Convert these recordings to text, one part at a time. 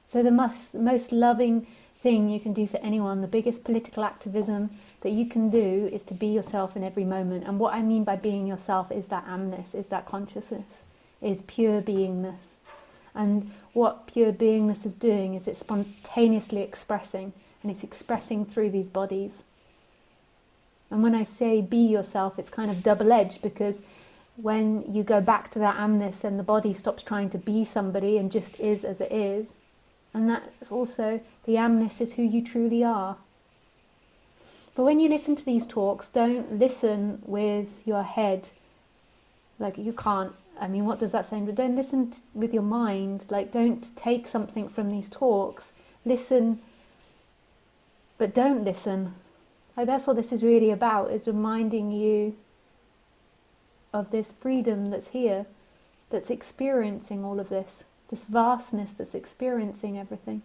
So the most loving thing you can do for anyone, the biggest political activism that you can do, is to be yourself in every moment. And what I mean by being yourself is that amness, is that consciousness, is pure beingness. And what pure beingness is doing is it's spontaneously expressing, and it's expressing through these bodies. And when I say be yourself, it's kind of double-edged, because when you go back to that amness and the body stops trying to be somebody and just is as it is, and that's also, the amness is who you truly are. But when you listen to these talks, don't listen with your head. Like, you can't, I mean, what does that say? But don't listen with your mind. Like, don't take something from these talks. Listen, but don't listen. Like, that's what this is really about, is reminding you of this freedom that's here, that's experiencing all of this vastness that's experiencing everything.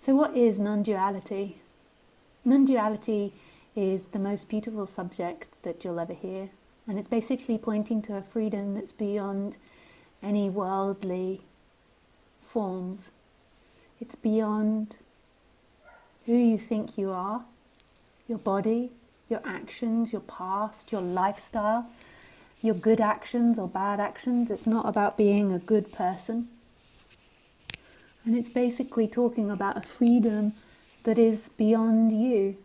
So what is non-duality? Non-duality is the most beautiful subject that you'll ever hear, and it's basically pointing to a freedom that's beyond any worldly forms. It's beyond who you think you are, your body, your actions, your past, your lifestyle, your good actions or bad actions. It's not about being a good person. And it's basically talking about a freedom that is beyond you.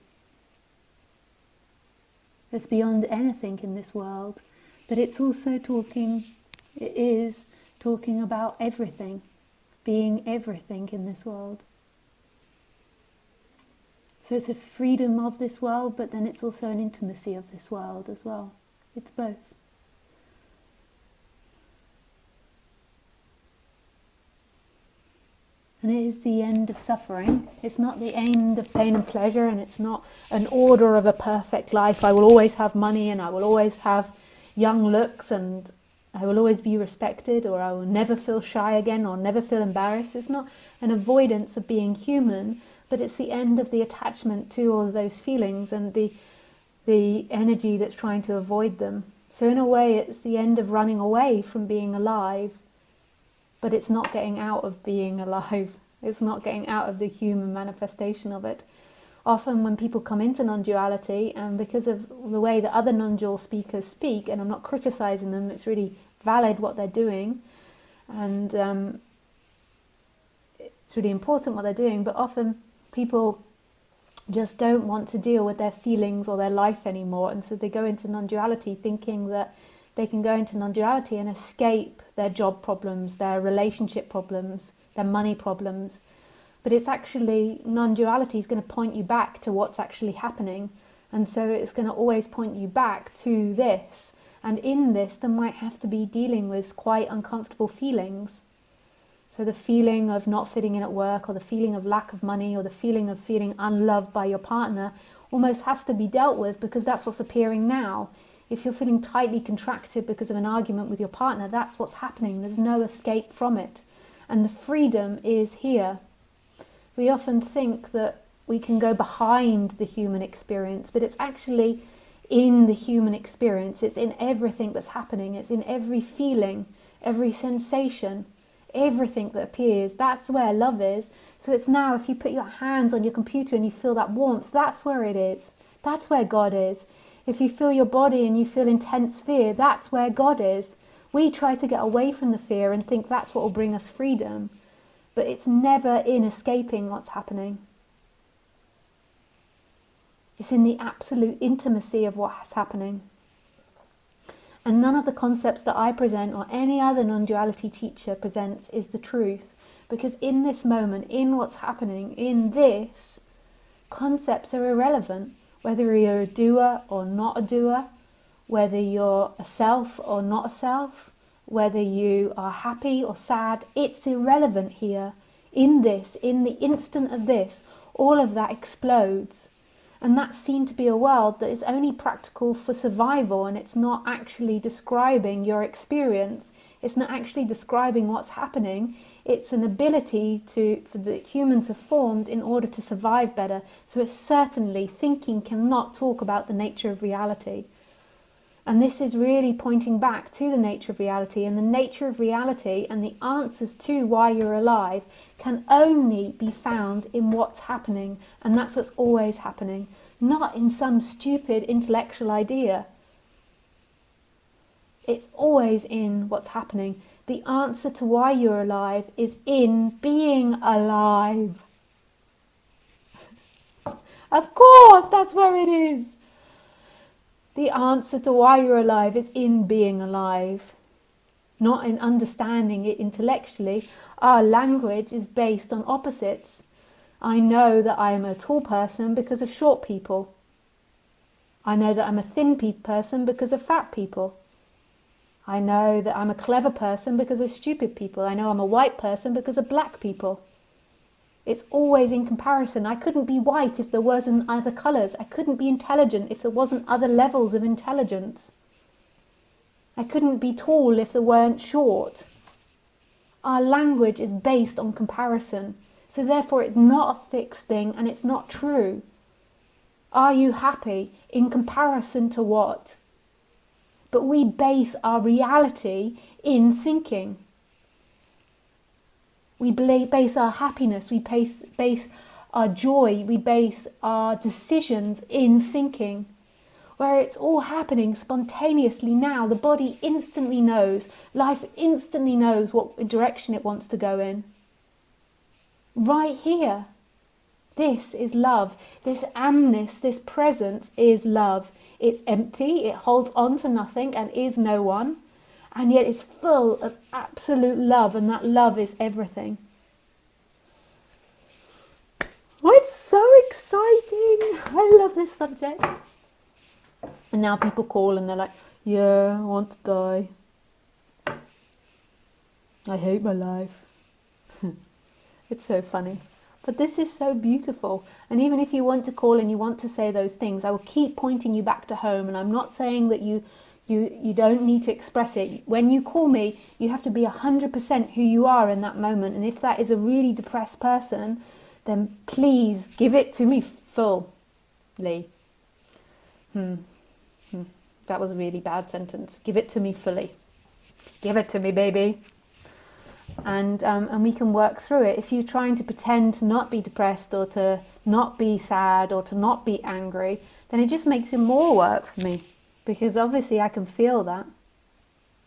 It's beyond anything in this world. But it's also talking about everything, being everything in this world. So it's a freedom of this world, but then it's also an intimacy of this world as well. It's both. And it is the end of suffering. It's not the end of pain and pleasure, and it's not an order of a perfect life. I will always have money, and I will always have young looks, and I will always be respected, or I will never feel shy again, or never feel embarrassed. It's not an avoidance of being human, but it's the end of the attachment to all of those feelings and the energy that's trying to avoid them. So in a way, it's the end of running away from being alive, but it's not getting out of being alive. It's not getting out of the human manifestation of it. Often when people come into non-duality, and because of the way that other non-dual speakers speak, and I'm not criticizing them, it's really valid what they're doing, and it's really important what they're doing, but often people just don't want to deal with their feelings or their life anymore, and so they go into non-duality thinking that they can go into non-duality and escape their job problems, their relationship problems, their money problems. But it's actually, non-duality is going to point you back to what's actually happening. And so it's going to always point you back to this. And in this, there might have to be dealing with quite uncomfortable feelings. So the feeling of not fitting in at work, or the feeling of lack of money, or the feeling of feeling unloved by your partner almost has to be dealt with, because that's what's appearing now. If you're feeling tightly contracted because of an argument with your partner, that's what's happening. There's no escape from it. And the freedom is here. We often think that we can go behind the human experience, but it's actually in the human experience. It's in everything that's happening. It's in every feeling, every sensation, everything that appears. That's where love is. So it's now, if you put your hands on your computer and you feel that warmth, that's where it is. That's where God is. If you feel your body and you feel intense fear, that's where God is. We try to get away from the fear and think that's what will bring us freedom. But it's never in escaping what's happening. It's in the absolute intimacy of what's happening. And none of the concepts that I present or any other non-duality teacher presents is the truth. Because in this moment, in what's happening, in this, concepts are irrelevant. Whether you're a doer or not a doer, whether you're a self or not a self, whether you are happy or sad, it's irrelevant here. In this, in the instant of this, all of that explodes. And that's seen to be a world that is only practical for survival, and it's not actually describing your experience. It's not actually describing what's happening. It's an ability for the humans have formed in order to survive better. So it's certainly, thinking cannot talk about the nature of reality. And this is really pointing back to the nature of reality, and the nature of reality and the answers to why you're alive can only be found in what's happening, and that's what's always happening, not in some stupid intellectual idea. It's always in what's happening. The answer to why you're alive is in being alive. Of course, that's where it is. The answer to why you're alive is in being alive, not in understanding it intellectually. Our language is based on opposites. I know that I am a tall person because of short people. I know that I'm a thin person because of fat people. I know that I'm a clever person because of stupid people. I know I'm a white person because of black people. It's always in comparison. I couldn't be white if there wasn't other colours. I couldn't be intelligent if there wasn't other levels of intelligence. I couldn't be tall if there weren't short. Our language is based on comparison. So therefore it's not a fixed thing and it's not true. Are you happy? In comparison to what? But we base our reality in thinking. We base our happiness, we base our joy, we base our decisions in thinking. Where it's all happening spontaneously now. The body instantly knows, life instantly knows what direction it wants to go in. Right here. This is love. This amness, this presence is love. It's empty, it holds on to nothing and is no one. And yet it's full of absolute love, and that love is everything. Oh, it's so exciting. I love this subject. And now people call and they're like, yeah, I want to die. I hate my life. It's so funny. But this is so beautiful. And even if you want to call and you want to say those things, I will keep pointing you back to home. And I'm not saying that you don't need to express it. When you call me, you have to be 100% who you are in that moment. And if that is a really depressed person, then please give it to me fully. That was a really bad sentence. Give it to me fully. Give it to me, baby. And we can work through it. If you're trying to pretend to not be depressed or to not be sad or to not be angry, then it just makes it more work for me. Because obviously I can feel that.